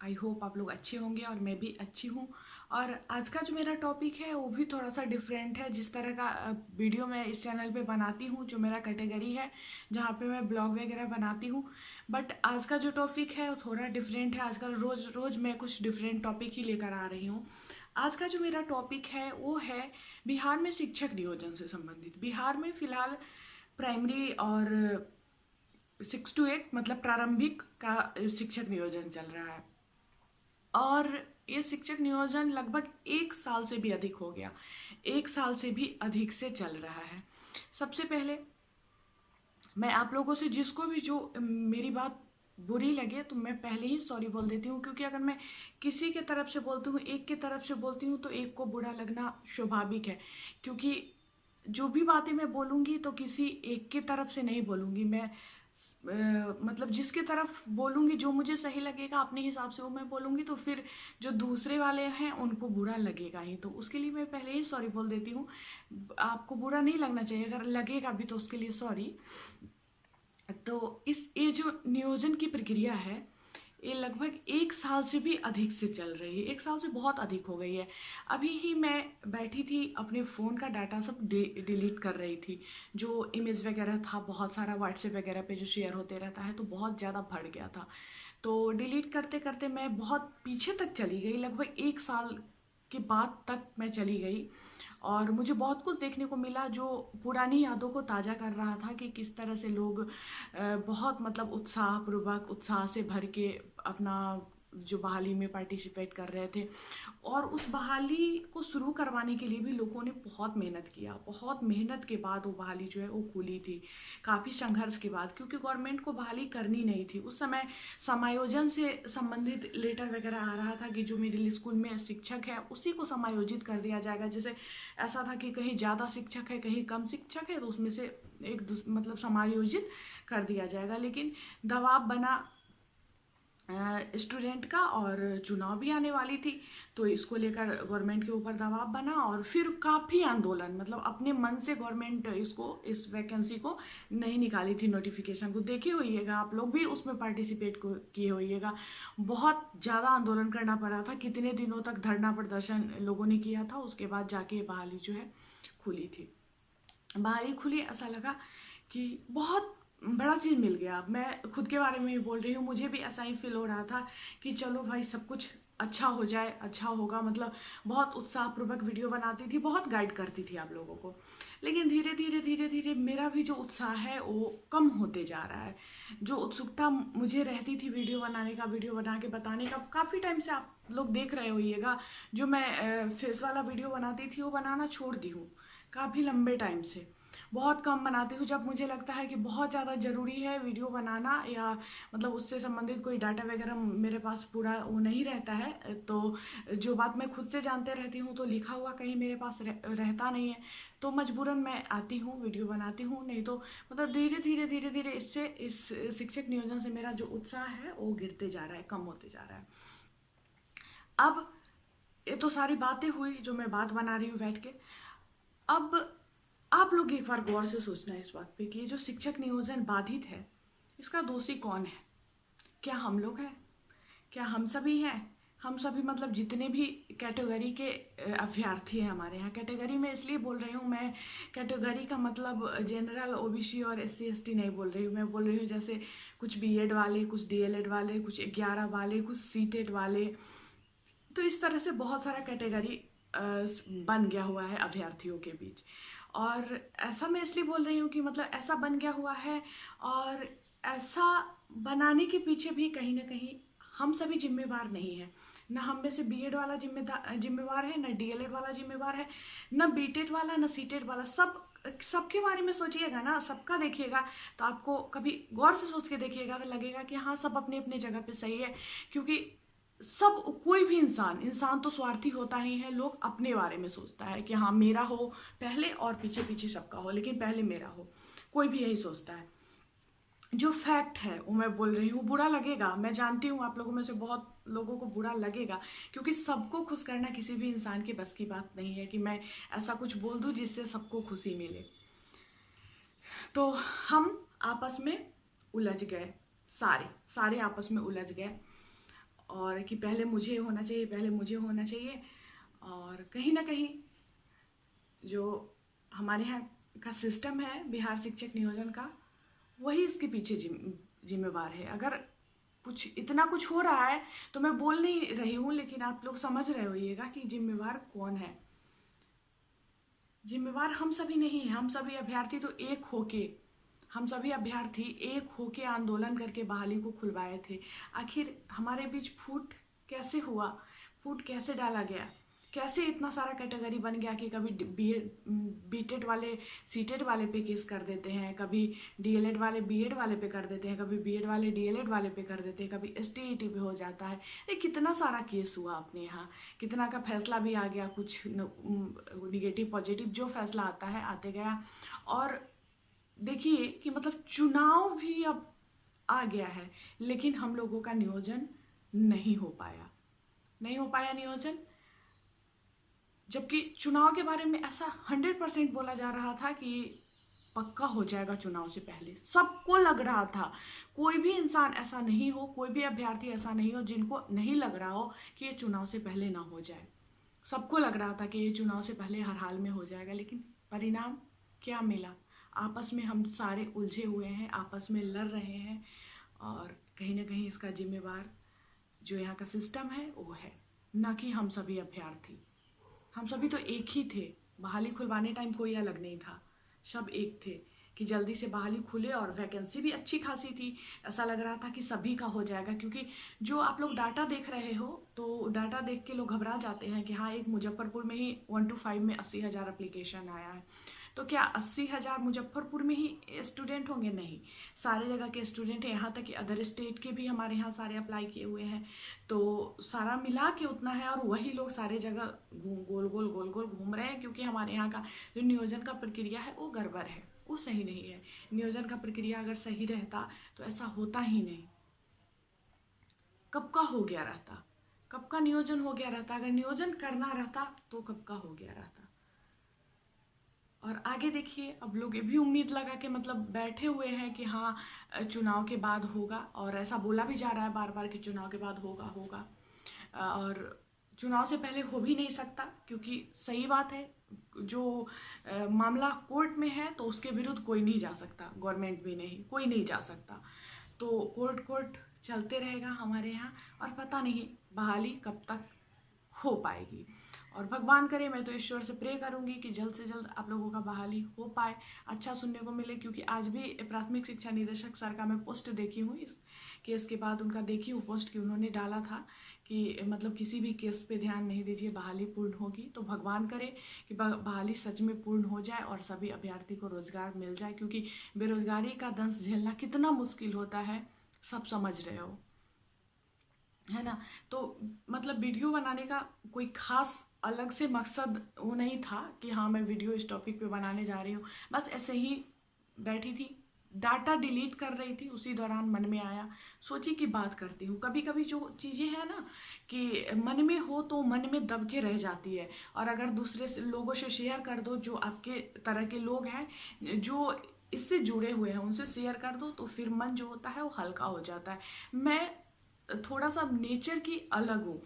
I hope आप लोग अच्छे होंगे और मैं भी अच्छी हूँ। और आज का जो मेरा टॉपिक है वो भी थोड़ा सा डिफरेंट है। जिस तरह का वीडियो मैं इस चैनल पे बनाती हूँ, जो मेरा कैटेगरी है जहाँ पे मैं ब्लॉग वगैरह बनाती हूँ, बट आज का जो टॉपिक है वो थोड़ा डिफरेंट है। आजकल रोज़ रोज़ मैं कुछ डिफरेंट टॉपिक ही लेकर आ रही हूँ। आज का जो मेरा टॉपिक है वो है बिहार में शिक्षक नियोजन से संबंधित। बिहार में फ़िलहाल प्राइमरी और 6 to 8 मतलब प्रारंभिक का शिक्षक नियोजन चल रहा है। और ये शिक्षक नियोजन लगभग 1 साल से भी अधिक हो गया, 1 साल से भी अधिक से चल रहा है। सबसे पहले मैं आप लोगों से, जिसको भी जो मेरी बात बुरी लगे तो मैं पहले ही सॉरी बोल देती हूँ, क्योंकि अगर मैं किसी के तरफ से बोलती हूँ, एक के तरफ से बोलती हूँ, तो एक को बुरा लगना स्वाभाविक है। क्योंकि जो भी बातें मैं बोलूँगी तो किसी एक की तरफ से नहीं बोलूँगी मैं। मतलब जिसकी तरफ बोलूँगी, जो मुझे सही लगेगा अपने हिसाब से वो मैं बोलूँगी, तो फिर जो दूसरे वाले हैं उनको बुरा लगेगा ही। तो उसके लिए मैं पहले ही सॉरी बोल देती हूँ। आपको बुरा नहीं लगना चाहिए, अगर लगेगा भी तो उसके लिए सॉरी। तो ये जो नियोजन की प्रक्रिया है ये लगभग 1 साल से भी अधिक से चल रही है। 1 साल से बहुत अधिक हो गई है। अभी ही मैं बैठी थी, अपने फ़ोन का डाटा सब डिलीट कर रही थी। जो इमेज वगैरह था बहुत सारा व्हाट्सएप वगैरह पे जो शेयर होते रहता है, तो बहुत ज़्यादा बढ़ गया था। तो डिलीट करते करते मैं बहुत पीछे तक चली गई, लगभग 1 साल के बाद तक मैं चली गई। और मुझे बहुत कुछ देखने को मिला जो पुरानी यादों को ताज़ा कर रहा था कि किस तरह से लोग बहुत मतलब उत्साहपूर्वक, उत्साह से भर के अपना जो बहाली में पार्टिसिपेट कर रहे थे। और उस बहाली को शुरू करवाने के लिए भी लोगों ने बहुत मेहनत किया। बहुत मेहनत के बाद वो बहाली जो है वो खुली थी, काफ़ी संघर्ष के बाद, क्योंकि गवर्नमेंट को बहाली करनी नहीं थी उस समय। समायोजन से संबंधित लेटर वगैरह आ रहा था कि जो मिडिल स्कूल में शिक्षक है उसी को समायोजित कर दिया जाएगा। जैसे ऐसा था कि कहीं ज़्यादा शिक्षक है, कहीं कम शिक्षक है, तो उसमें से मतलब समायोजित कर दिया जाएगा। लेकिन दबाव बना स्टूडेंट का, और चुनाव भी आने वाली थी, तो इसको लेकर गवर्नमेंट के ऊपर दबाव बना। और फिर काफ़ी आंदोलन, मतलब अपने मन से गवर्नमेंट इस वैकेंसी को नहीं निकाली थी। नोटिफिकेशन को देखे होइएगा, आप लोग भी उसमें पार्टिसिपेट किए होइएगा। बहुत ज़्यादा आंदोलन करना पड़ा था, कितने दिनों तक धरना प्रदर्शन लोगों ने किया था। उसके बाद जाके बहाली जो है खुली थी। बहाली खुली, ऐसा लगा कि बहुत बड़ा चीज़ मिल गया। मैं खुद के बारे में ही बोल रही हूँ, मुझे भी ऐसा ही फील हो रहा था कि चलो भाई सब कुछ अच्छा हो जाए, अच्छा होगा। मतलब बहुत उत्साहपूर्वक वीडियो बनाती थी, बहुत गाइड करती थी आप लोगों को। लेकिन धीरे धीरे धीरे धीरे मेरा भी जो उत्साह है वो कम होते जा रहा है। जो उत्सुकता मुझे रहती थी वीडियो बनाने का, वीडियो बना के बताने का, काफ़ी टाइम से आप लोग देख रहे होइएगा, जो मैं फेस वाला वीडियो बनाती थी वो बनाना छोड़ दी हूँ काफ़ी लंबे टाइम से। बहुत कम बनाती हूँ जब मुझे लगता है कि बहुत ज़्यादा ज़रूरी है वीडियो बनाना, या मतलब उससे संबंधित कोई डाटा वगैरह मेरे पास पूरा वो नहीं रहता है। तो जो बात मैं खुद से जानते रहती हूँ तो लिखा हुआ कहीं मेरे पास रहता नहीं है, तो मजबूरन मैं आती हूँ वीडियो बनाती हूँ। नहीं तो मतलब धीरे धीरे धीरे धीरे इस शिक्षक नियोजन से मेरा जो उत्साह है वो गिरते जा रहा है, कम होते जा रहा है। अब ये तो सारी बातें हुई जो मैं बात बना रही हूँ बैठ के। अब आप लोग एक बार गौर से सोचना इस बात पे कि ये जो शिक्षक नियोजन बाधित है, इसका दोषी कौन है? क्या हम लोग हैं? क्या हम सभी हैं? हम सभी मतलब जितने भी कैटेगरी के अभ्यर्थी हैं हमारे यहाँ। कैटेगरी में इसलिए बोल रही हूँ मैं, कैटेगरी का मतलब जनरल, ओबीसी और SC ST नहीं बोल रही हूँ। मैं बोल रही हूँ जैसे कुछ बीएड वाले, कुछ DLED वाले, कुछ 11 वाले, कुछ सीटेड वाले। तो इस तरह से बहुत सारा कैटेगरी बन गया हुआ है अभ्यर्थियों के बीच। और ऐसा मैं इसलिए बोल रही हूँ कि मतलब ऐसा बन गया हुआ है, और ऐसा बनाने के पीछे भी कहीं ना कहीं हम सभी जिम्मेवार नहीं हैं। ना हम में से बीएड वाला जिम्मेवार है, ना DLED वाला जिम्मेवार है, ना बीटेड वाला, ना सीटेड वाला। सबके बारे में सोचिएगा ना, सबका देखिएगा तो आपको कभी गौर से सोच के देखिएगा तो लगेगा कि हाँ, सब अपने अपने जगह पे सही है। क्योंकि सब, कोई भी इंसान तो स्वार्थी होता ही है। लोग अपने बारे में सोचता है कि हाँ मेरा हो पहले, और पीछे पीछे सबका हो, लेकिन पहले मेरा हो। कोई भी यही सोचता है। जो फैक्ट है वो मैं बोल रही हूँ, बुरा लगेगा, मैं जानती हूँ आप लोगों में से बहुत लोगों को बुरा लगेगा, क्योंकि सबको खुश करना किसी भी इंसान के बस की बात नहीं है कि मैं ऐसा कुछ बोल दूँ जिससे सबको खुशी मिले। तो हम आपस में उलझ गए, सारे आपस में उलझ गए। और कि पहले मुझे होना चाहिए, पहले मुझे होना चाहिए। और कहीं ना कहीं जो हमारे यहाँ का सिस्टम है बिहार शिक्षक नियोजन का, वही इसके पीछे जिम्मेवार है। अगर कुछ इतना कुछ हो रहा है तो मैं बोल नहीं रही हूँ, लेकिन आप लोग समझ रहे होइएगा कि जिम्मेवार कौन है। जिम्मेवार हम सभी नहीं है, हम सभी अभ्यर्थी तो एक होके, हम सभी अभ्यर्थी एक होके आंदोलन करके बहाली को खुलवाए थे। आखिर हमारे बीच फूट कैसे हुआ, फूट कैसे डाला गया, कैसे इतना सारा कैटेगरी बन गया कि कभी बीटेड वाले सीटेड वाले पे केस कर देते हैं, कभी डीएलएड वाले बीएड वाले पे कर देते हैं, कभी बीएड वाले डीएलएड वाले पे कर देते हैं, कभी एसटीईटी पे हो जाता है। ये कितना सारा केस हुआ अपने यहाँ, कितना का फैसला भी आ गया, कुछ निगेटिव पॉजिटिव जो फैसला आता है आते गया। और देखिए कि मतलब चुनाव भी अब आ गया है, लेकिन हम लोगों का नियोजन नहीं हो पाया, नहीं हो पाया नियोजन। जबकि चुनाव के बारे में ऐसा 100% बोला जा रहा था कि पक्का हो जाएगा चुनाव से पहले, सबको लग रहा था। कोई भी इंसान ऐसा नहीं हो, कोई भी अभ्यर्थी ऐसा नहीं हो जिनको नहीं लग रहा हो कि ये चुनाव से पहले ना हो जाए। सबको लग रहा था कि ये चुनाव से पहले हर हाल में हो जाएगा, लेकिन परिणाम क्या मिला? आपस में हम सारे उलझे हुए हैं, आपस में लड़ रहे हैं, और कहीं ना कहीं इसका जिम्मेवार जो यहाँ का सिस्टम है वो है, ना कि हम सभी अभ्यर्थी। हम सभी तो एक ही थे, बहाली खुलवाने टाइम कोई अलग नहीं था, सब एक थे कि जल्दी से बहाली खुले। और वैकेंसी भी अच्छी खासी थी, ऐसा लग रहा था कि सभी का हो जाएगा। क्योंकि जो आप लोग डाटा देख रहे हो तो डाटा देख के लोग घबरा जाते हैं कि हाँ, एक मुजफ्फरपुर में ही 1 to 5 में 80,000 एप्लीकेशन आया है, तो क्या 80,000 मुजफ्फरपुर में ही स्टूडेंट होंगे? नहीं, सारे जगह के स्टूडेंट हैं, यहाँ तक कि अदर स्टेट के भी हमारे यहाँ सारे अप्लाई किए हुए हैं। तो सारा मिला के उतना है, और वही लोग सारे जगह गोल गोल घूम रहे हैं। क्योंकि हमारे यहाँ का जो नियोजन का प्रक्रिया है वो गड़बड़ है, वो सही नहीं है। नियोजन का प्रक्रिया अगर सही रहता तो ऐसा होता ही नहीं। कब का हो गया रहता, कब का नियोजन हो गया रहता। अगर नियोजन करना रहता तो कब का हो गया रहता। और आगे देखिए, अब लोग ये भी उम्मीद लगा के मतलब बैठे हुए हैं कि हाँ, चुनाव के बाद होगा, और ऐसा बोला भी जा रहा है बार बार कि चुनाव के बाद होगा होगा। और चुनाव से पहले हो भी नहीं सकता, क्योंकि सही बात है, जो मामला कोर्ट में है तो उसके विरुद्ध कोई नहीं जा सकता, गवर्नमेंट भी नहीं, कोई नहीं जा सकता। तो कोर्ट चलते रहेगा हमारे यहाँ, और पता नहीं बहाली कब तक हो पाएगी। और भगवान करे, मैं तो ईश्वर से प्रे करूंगी कि जल्द से जल्द आप लोगों का बहाली हो पाए, अच्छा सुनने को मिले। क्योंकि आज भी प्राथमिक शिक्षा निदेशक सर का मैं पोस्ट देखी हूँ, इस केस के बाद उनका देखी हूँ पोस्ट कि उन्होंने डाला था कि मतलब किसी भी केस पे ध्यान नहीं दीजिए, बहाली पूर्ण होगी। तो भगवान करे कि बहाली सच में पूर्ण हो जाए और सभी अभ्यर्थी को रोजगार मिल जाए। क्योंकि बेरोजगारी का दंश झेलना कितना मुश्किल होता है, सब समझ रहे हो, है ना। तो मतलब वीडियो बनाने का कोई खास अलग से मकसद वो नहीं था कि हाँ मैं वीडियो इस टॉपिक पे बनाने जा रही हूँ। बस ऐसे ही बैठी थी, डाटा डिलीट कर रही थी, उसी दौरान मन में आया, सोची कि बात करती हूँ। कभी कभी जो चीज़ें हैं ना कि मन में हो तो मन में दब के रह जाती है, और अगर दूसरे लोगों से शेयर कर दो, जो आपके तरह के लोग हैं जो इससे जुड़े हुए हैं, उनसे शेयर कर दो, तो फिर मन जो होता है वो हल्का हो जाता है। मैं थोड़ा सा नेचर की अलग हूँ।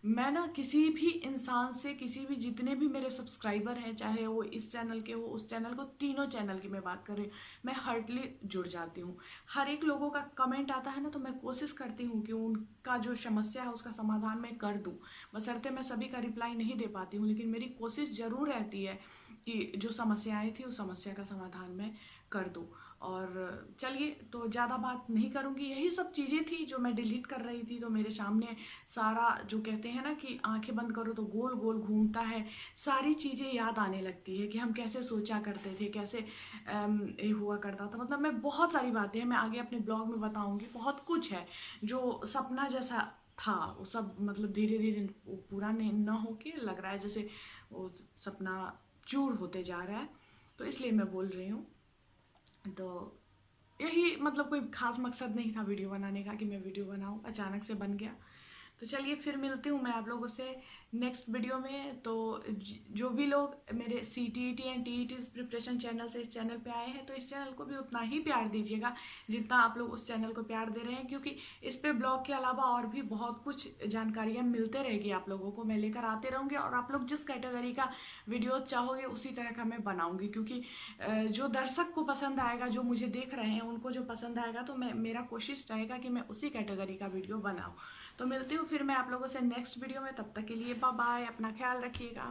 मैं ना किसी भी इंसान से, किसी भी जितने भी मेरे सब्सक्राइबर हैं, चाहे वो इस चैनल के हो, उस चैनल को, तीनों चैनल की मैं बात कर रही हूँ, मैं हार्टली जुड़ जाती हूँ। हर एक लोगों का कमेंट आता है ना, तो मैं कोशिश करती हूँ कि उनका जो समस्या है उसका समाधान मैं कर दूँ। बशर्ते मैं सभी का रिप्लाई नहीं दे पाती हूँ, लेकिन मेरी कोशिश ज़रूर रहती है कि जो समस्याएँ थी उस समस्या का समाधान मैं कर दूँ। और चलिए, तो ज़्यादा बात नहीं करूँगी, यही सब चीज़ें थी जो मैं डिलीट कर रही थी। तो मेरे सामने सारा, जो कहते हैं ना कि आंखें बंद करो तो गोल गोल घूमता है, सारी चीज़ें याद आने लगती है कि हम कैसे सोचा करते थे, कैसे ये हुआ करता था। मतलब मैं बहुत सारी बातें हैं, मैं आगे अपने ब्लॉग में बताऊँगी। बहुत कुछ है जो सपना जैसा था, वो सब मतलब धीरे धीरे पूरा नहीं ना हो के लग रहा है जैसे वो सपना चूर होते जा रहा है। तो इसलिए मैं बोल रही हूँ। तो यही मतलब कोई ख़ास मकसद नहीं था वीडियो बनाने का कि मैं वीडियो बनाऊं, अचानक से बन गया। तो चलिए फिर मिलती हूँ मैं आप लोगों से नेक्स्ट वीडियो में। तो जो भी लोग मेरे CTET and TET preparation channel से इस चैनल पे आए हैं, तो इस चैनल को भी उतना ही प्यार दीजिएगा जितना आप लोग उस चैनल को प्यार दे रहे हैं, क्योंकि इस पे ब्लॉग के अलावा और भी बहुत कुछ जानकारियाँ मिलते रहेगी आप लोगों को, मैं लेकर आते रहूँगी। और आप लोग जिस कैटेगरी का वीडियो चाहोगे उसी तरह का मैं बनाऊँगी, क्योंकि जो दर्शक को पसंद आएगा, जो मुझे देख रहे हैं उनको जो पसंद आएगा, तो मेरा कोशिश रहेगा कि मैं उसी कैटेगरी का वीडियो बनाऊँ। तो मिलती हूँ फिर मैं आप लोगों से नेक्स्ट वीडियो में, तब तक के लिए बाय बाय, अपना ख्याल रखिएगा।